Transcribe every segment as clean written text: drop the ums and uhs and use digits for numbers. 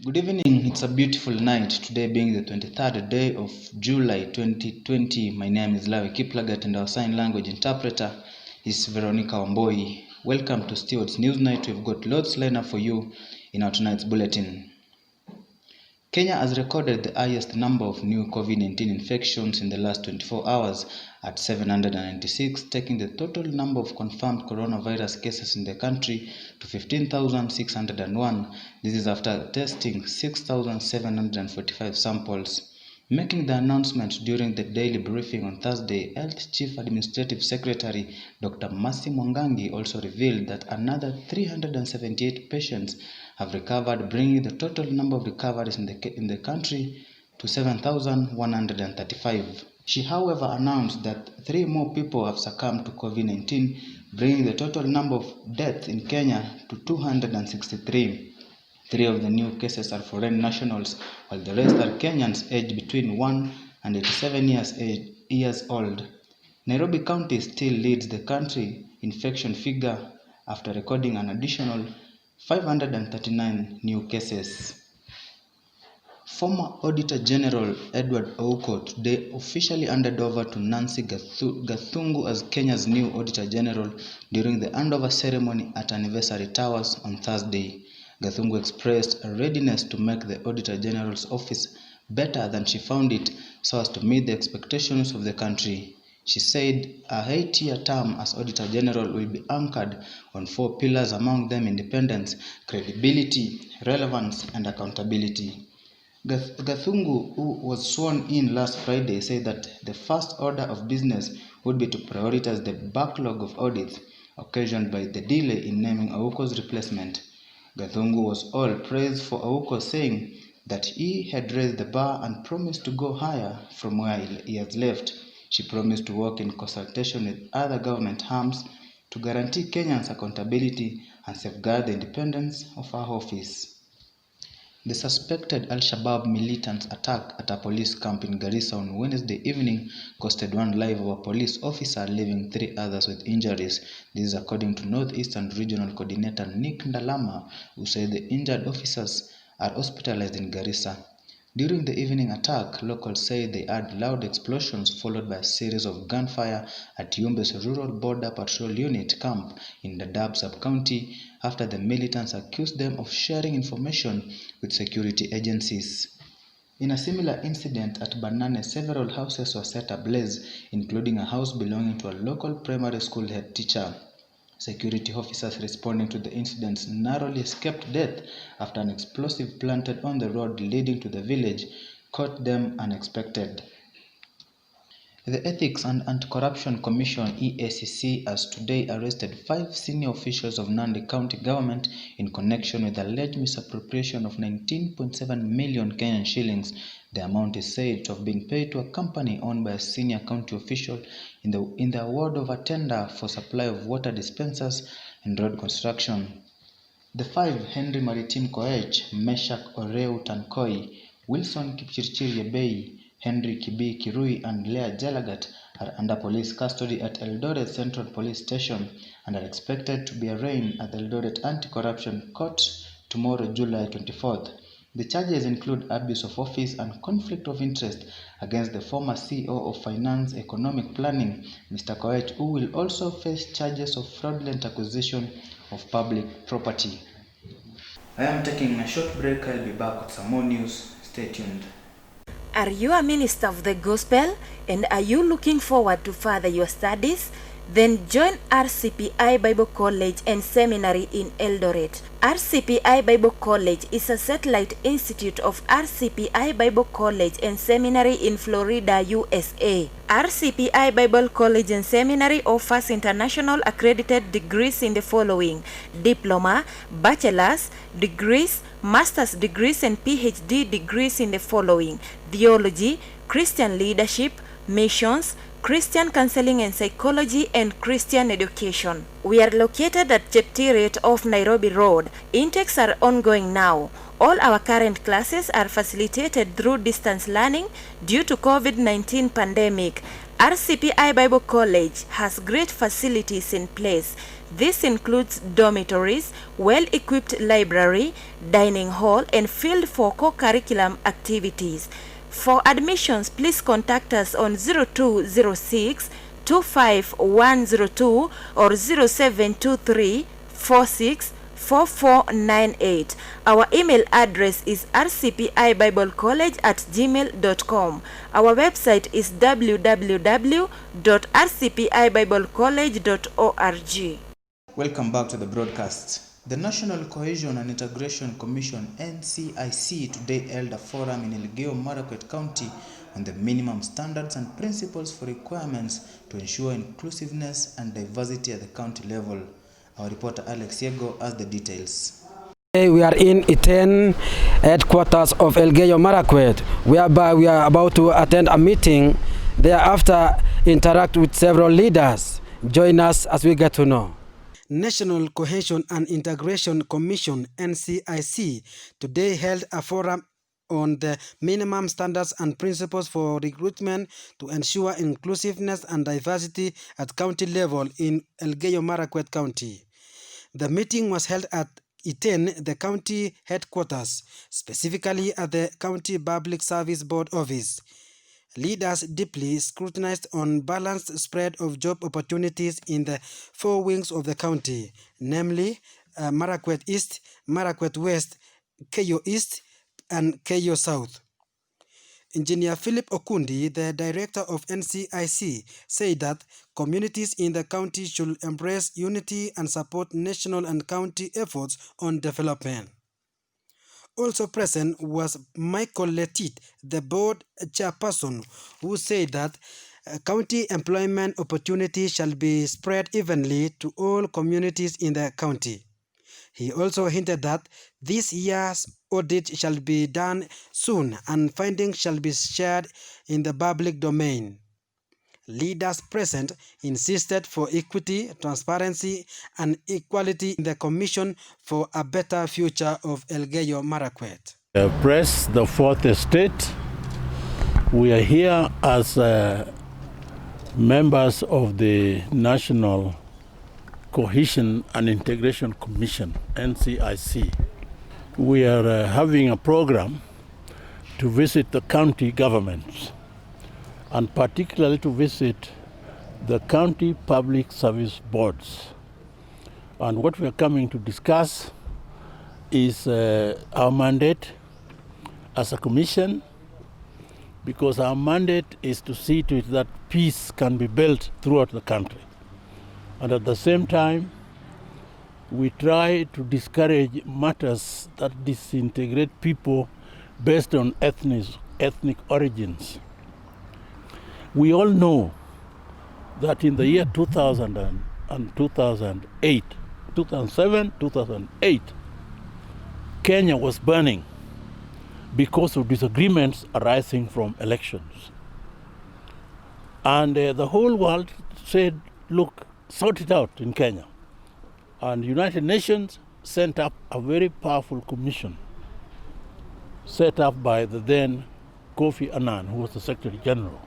Good evening, it's a beautiful night, today being the 23rd day of July 2020. My name is Lawi Kiplagat and our sign language interpreter is Veronica Wamboi. Welcome to Stewards News Night. We've got loads lined up for you in our tonight's bulletin. Kenya has recorded the highest number of new COVID-19 infections in the last 24 hours at 796, taking the total number of confirmed coronavirus cases in the country to 15,601. This is after testing 6,745 samples. Making the announcement during the daily briefing on Thursday, Health Chief Administrative Secretary Dr. Mercy Mwangangi also revealed that another 378 patients have recovered, bringing the total number of recoveries in the country to 7,135. She, however, announced that 3 more people have succumbed to COVID-19, bringing the total number of deaths in Kenya to 263. 3 of the new cases are foreign nationals, while the rest are Kenyans aged between 1 and 87 years old. Nairobi County still leads the country infection figure after recording an additional 539 new cases. Former Auditor General Edward Ouko today officially handed over to Nancy Gathungu as Kenya's new Auditor General during the handover ceremony at Anniversary Towers on Thursday. Gathungu expressed a readiness to make the Auditor General's office better than she found it so as to meet the expectations of the country. She said a 8-year term as Auditor General will be anchored on 4 pillars, among them independence, credibility, relevance, and accountability. Gathungu, who was sworn in last Friday, said that the first order of business would be to prioritize the backlog of audits occasioned by the delay in naming Ouko's replacement. Gathungu was all praise for Ouko, saying that he had raised the bar and promised to go higher from where he has left. She promised to work in consultation with other government arms to guarantee Kenyans accountability and safeguard the independence of her office. The suspected Al-Shabaab militants' attack at a police camp in Garissa on Wednesday evening costed 1 life of a police officer, leaving 3 others with injuries. This is according to Northeastern Regional Coordinator Nick Ndalama, who said the injured officers are hospitalized in Garissa. During the evening attack, locals say they heard loud explosions followed by a series of gunfire at Yumbe's Rural Border Patrol Unit camp in Dadaab sub-county after the militants accused them of sharing information with security agencies. In a similar incident at Banane, several houses were set ablaze, including a house belonging to a local primary school head teacher. Security officers responding to the incidents narrowly escaped death after an explosive planted on the road leading to the village caught them unexpected. The Ethics and Anti-Corruption Commission (EACC) has today arrested 5 senior officials of Nandi County government in connection with alleged misappropriation of 19.7 million Kenyan shillings. The amount is said to have been paid to a company owned by a senior county official in the award of a tender for supply of water dispensers and road construction. The 5, Henry Maritim Koech, Meshak Oreu Tankoi, Wilson Kipchirchir Yebei, Henry Kibi Kirui, and Leah Jelagat, are under police custody at Eldoret Central Police Station and are expected to be arraigned at the Eldoret Anti-Corruption Court tomorrow, July 24th. The charges include abuse of office and conflict of interest against the former CEO of Finance Economic Planning, Mr. Koech, who will also face charges of fraudulent acquisition of public property. I am taking a short break. I'll be back with some more news. Stay tuned. Are you a minister of the gospel and are you looking forward to further your studies? Then join RCPI Bible College and Seminary in Eldoret. RCPI Bible College is a satellite institute of RCPI Bible College and Seminary in Florida, USA. RCPI Bible College and Seminary offers international accredited degrees in the following: diploma, bachelor's degrees, master's degrees, and PhD degrees in the following: theology, Christian leadership, missions, Christian counseling and psychology, and Christian education. We are located at Cheptiret off Nairobi Road. Intakes are ongoing now. All our current classes are facilitated through distance learning due to COVID-19 pandemic. RCPI Bible College has great facilities in place. This includes dormitories, well-equipped library, dining hall, and field for co-curriculum activities. For admissions, please contact us on 0206 25102 or 0723 46 4498. Our email address is rcpibiblecollege@gmail.com. Our website is www.rcpibiblecollege.org. Welcome back to the broadcast. The National Cohesion and Integration Commission NCIC today held a forum in Elgeyo Marakwet County on the minimum standards and principles for requirements to ensure inclusiveness and diversity at the county level. Our reporter Alex Yego has the details. Today we are in Iten, headquarters of Elgeyo Marakwet, whereby we are about to attend a meeting, thereafter interact with several leaders. Join us as we get to know. National Cohesion and Integration Commission NCIC today held a forum on the minimum standards and principles for recruitment to ensure inclusiveness and diversity at county level in Elgeyo Marakwet County. The meeting was held at Iten, the county headquarters, specifically at the County Public Service Board office. Leaders deeply scrutinized on balanced spread of job opportunities in the four wings of the county, namely Marakwet East, Marakwet West, Keyo East, and Keyo South. Engineer Philip Okundi, the director of NCIC, said that communities in the county should embrace unity and support national and county efforts on development. Also present was Michael Letit, the board chairperson, who said that county employment opportunities shall be spread evenly to all communities in the county. He also hinted that this year's audit shall be done soon and findings shall be shared in the public domain. Leaders present insisted for equity, transparency, and equality in the Commission for a better future of Elgeyo Marakwet. Press the fourth estate. We are here as members of the National Cohesion and Integration Commission, NCIC. We are having a program to visit the county governments, and particularly to visit the county public service boards. And what we are coming to discuss is our mandate as a commission, because our mandate is to see to it that peace can be built throughout the country. And at the same time, we try to discourage matters that disintegrate people based on ethnic origins. We all know that in the year 2000 and 2008, 2007, 2008, Kenya was burning because of disagreements arising from elections. And the whole world said, look, sort it out in Kenya. And the United Nations sent up a very powerful commission set up by the then Kofi Annan, who was the Secretary General,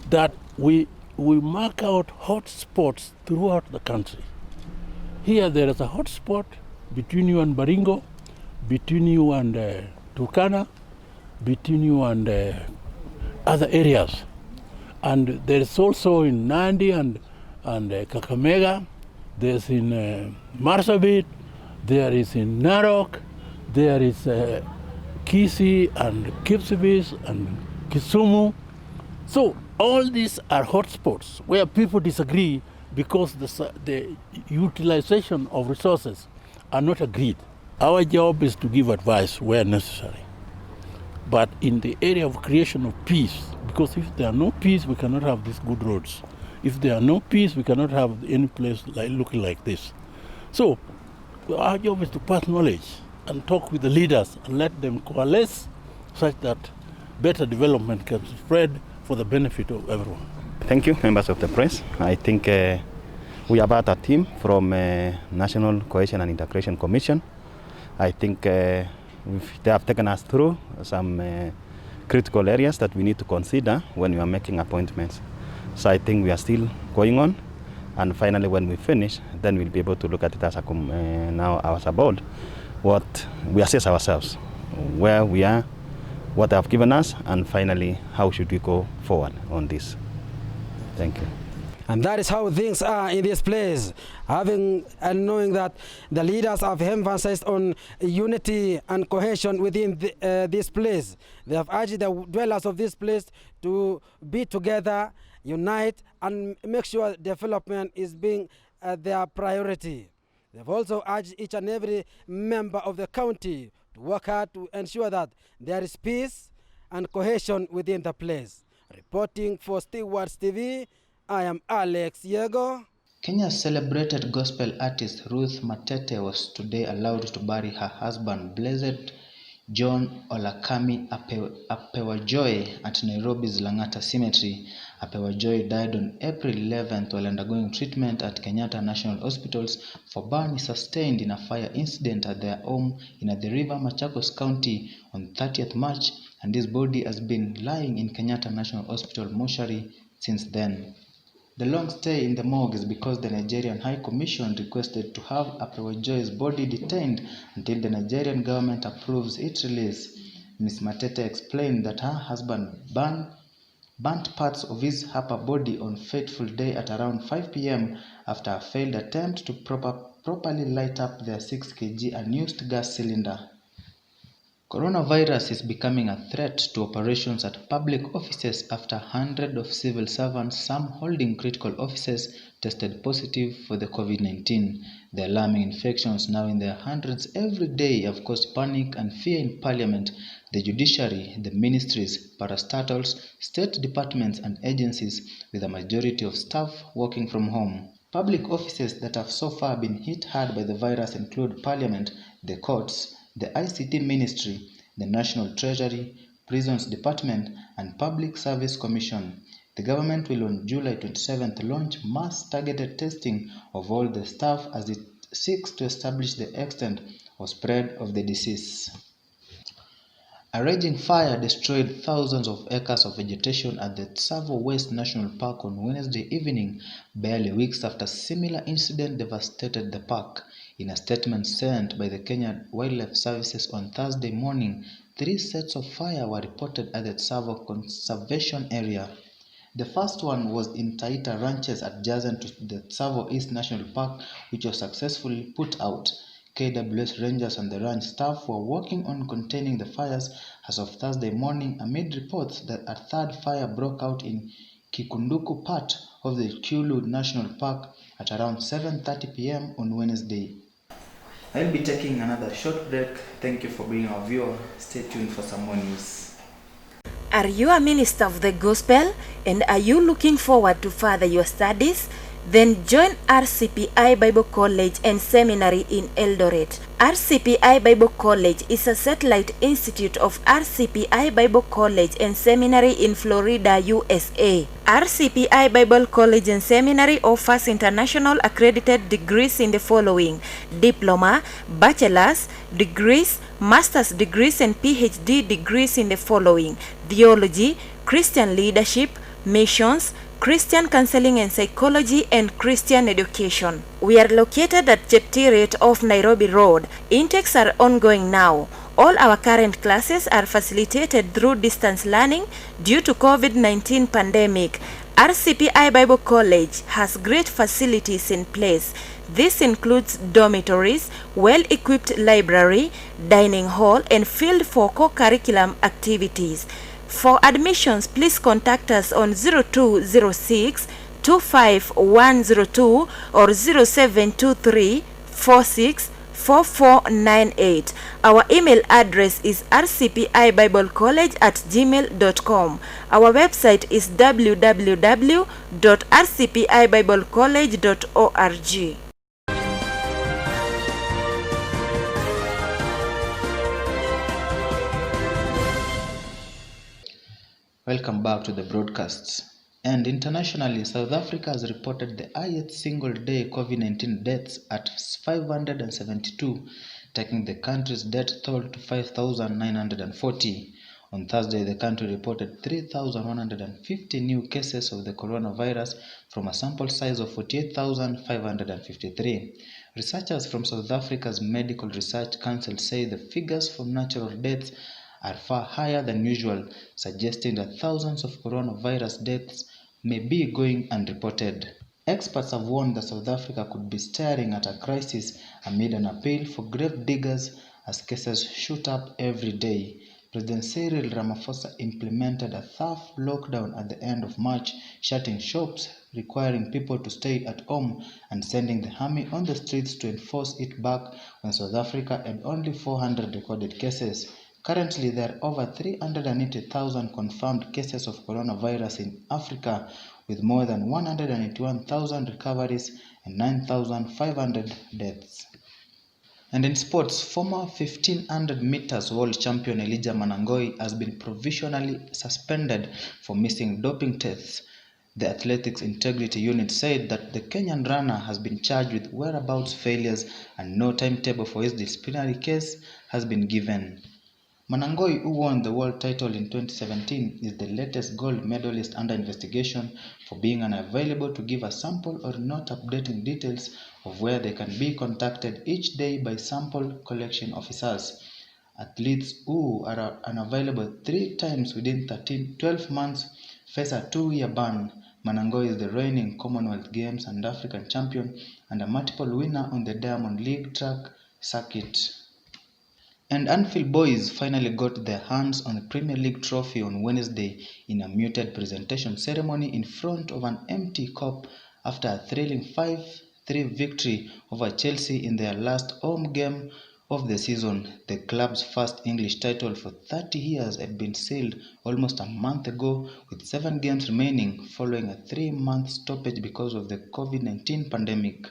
that we mark out hot spots throughout the country. Here there is a hot spot between you and Baringo, between you and Turkana, between you and other areas. And there is also in Nandi and Kakamega, there's in Marsabit, there is in Narok, there is Kisii and Kipsibis and Kisumu. So all these are hotspots where people disagree because the utilization of resources are not agreed. Our job is to give advice where necessary. But in the area of creation of peace, because if there are no peace, we cannot have these good roads. If there are no peace, we cannot have any place looking like this. So our job is to pass knowledge and talk with the leaders and let them coalesce such that better development can spread for the benefit of everyone. Thank you, members of the press. I think we are about a team from National Cohesion and Integration Commission. I think they have taken us through some critical areas that we need to consider when we are making appointments. So I think we are still going on, and finally when we finish, then we'll be able to look at it as now as a board, what we assess ourselves, where we are, what they have given us, and finally how should we go forward on this. Thank you. And that is how things are in this place. Having and knowing that the leaders have emphasized on unity and cohesion within this place. They have urged the dwellers of this place to be together, unite, and make sure development is being their priority. They've also urged each and every member of the county to work hard to ensure that there is peace and cohesion within the place. Reporting for Stewards TV, I am Alex Yego. Kenya's celebrated gospel artist Ruth Matete was today allowed to bury her husband, Blessed John Olakami Apewajoy, at Nairobi's Lang'ata Cemetery. Apewajoy died on April 11th while undergoing treatment at Kenyatta National Hospitals for burn sustained in a fire incident at their home in Athi River, Machakos County on 30th March, and his body has been lying in Kenyatta National Hospital mortuary since then. The long stay in the morgue is because the Nigerian High Commission requested to have Apewajoy's body detained until the Nigerian government approves its release. Ms. Matete explained that her husband burnt parts of his upper body on fateful day at around 5 p.m. after a failed attempt to properly light up their 6 kg unused gas cylinder. Coronavirus is becoming a threat to operations at public offices after hundreds of civil servants, some holding critical offices, tested positive for the COVID-19. The alarming infections, now in their hundreds every day, have caused panic and fear in Parliament, the judiciary, the ministries, parastatals, state departments and agencies, with a majority of staff working from home. Public offices that have so far been hit hard by the virus include Parliament, the courts, the ICT Ministry, the National Treasury, Prisons Department, and Public Service Commission. The government will on July 27th launch mass targeted testing of all the staff as it seeks to establish the extent or spread of the disease. A raging fire destroyed thousands of acres of vegetation at the Tsavo West National Park on Wednesday evening, barely weeks after a similar incident devastated the park. In a statement sent by the Kenya Wildlife Services on Thursday morning, 3 sets of fire were reported at the Tsavo Conservation Area. The first one was in Taita Ranches adjacent to the Tsavo East National Park, which was successfully put out. KWS Rangers and the ranch staff were working on containing the fires as of Thursday morning amid reports that a third fire broke out in Kikunduku part of the Kyulu National Park at around 7:30 p.m. on Wednesday. I'll be taking another short break. Thank you for being our viewer. Stay tuned for some more news. Are you a minister of the gospel and are you looking forward to further your studies? Then join RCPI Bible College and Seminary in Eldoret. RCPI Bible College is a satellite institute of RCPI Bible College and Seminary in Florida, USA. RCPI Bible College and Seminary offers international accredited degrees in the following: diploma, bachelor's degrees, master's degrees, and PhD degrees in the following: theology, Christian leadership, missions, Christian counseling and psychology, and Christian education. We are located at Cheptiret off Nairobi Road. Intakes are ongoing now. All our current classes are facilitated through distance learning due to COVID-19 pandemic. RCPI Bible College has great facilities in place. This includes dormitories, well-equipped library, dining hall, and field for co-curriculum activities. For admissions, please contact us on 0206 25102 or 0723 46 4498. Our email address is rcpibiblecollege@gmail.com. Our website is www.rcpibiblecollege.org. Welcome back to the broadcasts. And internationally, South Africa has reported the highest single-day COVID-19 deaths at 572, taking the country's death toll to 5,940. On Thursday, the country reported 3,150 new cases of the coronavirus from a sample size of 48,553. Researchers from South Africa's Medical Research Council say the figures for natural deaths are far higher than usual, suggesting that thousands of coronavirus deaths may be going unreported. Experts have warned that South Africa could be staring at a crisis amid an appeal for grave diggers as cases shoot up every day. President Cyril Ramaphosa implemented a tough lockdown at the end of March, shutting shops, requiring people to stay at home, and sending the army on the streets to enforce it back when South Africa had only 400 recorded cases. Currently, there are over 380,000 confirmed cases of coronavirus in Africa, with more than 181,000 recoveries and 9,500 deaths. And in sports, former 1500 meters world champion Elgeyo Marakwet has been provisionally suspended for missing doping tests. The Athletics Integrity Unit said that the Kenyan runner has been charged with whereabouts failures and no timetable for his disciplinary case has been given. Marakwet, who won the world title in 2017, is the latest gold medalist under investigation for being unavailable to give a sample or not updating details of where they can be contacted each day by sample collection officers. Athletes who are unavailable 3 times within 12 months face a 2-year ban. Marakwet is the reigning Commonwealth Games and African champion and a multiple winner on the Diamond League track circuit. And Anfield boys finally got their hands on the Premier League trophy on Wednesday in a muted presentation ceremony in front of an empty Kop after a thrilling 5-3 victory over Chelsea in their last home game of the season. The club's first English title for 30 years had been sealed almost a month ago, with 7 games remaining following a 3-month stoppage because of the COVID-19 pandemic.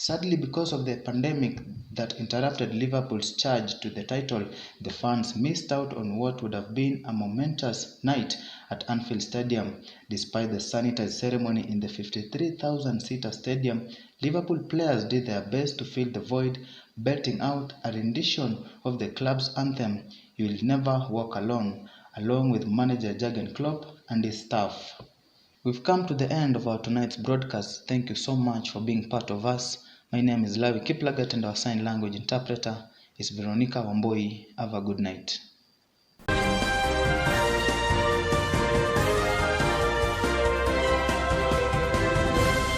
Sadly, because of the pandemic that interrupted Liverpool's charge to the title, the fans missed out on what would have been a momentous night at Anfield Stadium. Despite the sanitized ceremony in the 53,000-seater stadium, Liverpool players did their best to fill the void, belting out a rendition of the club's anthem, "You Will Never Walk Alone," along with manager Jurgen Klopp and his staff. We've come to the end of our tonight's broadcast. Thank you so much for being part of us. My name is Lawi Kiplagat and our sign language interpreter is Veronica Wamboi. Have a good night.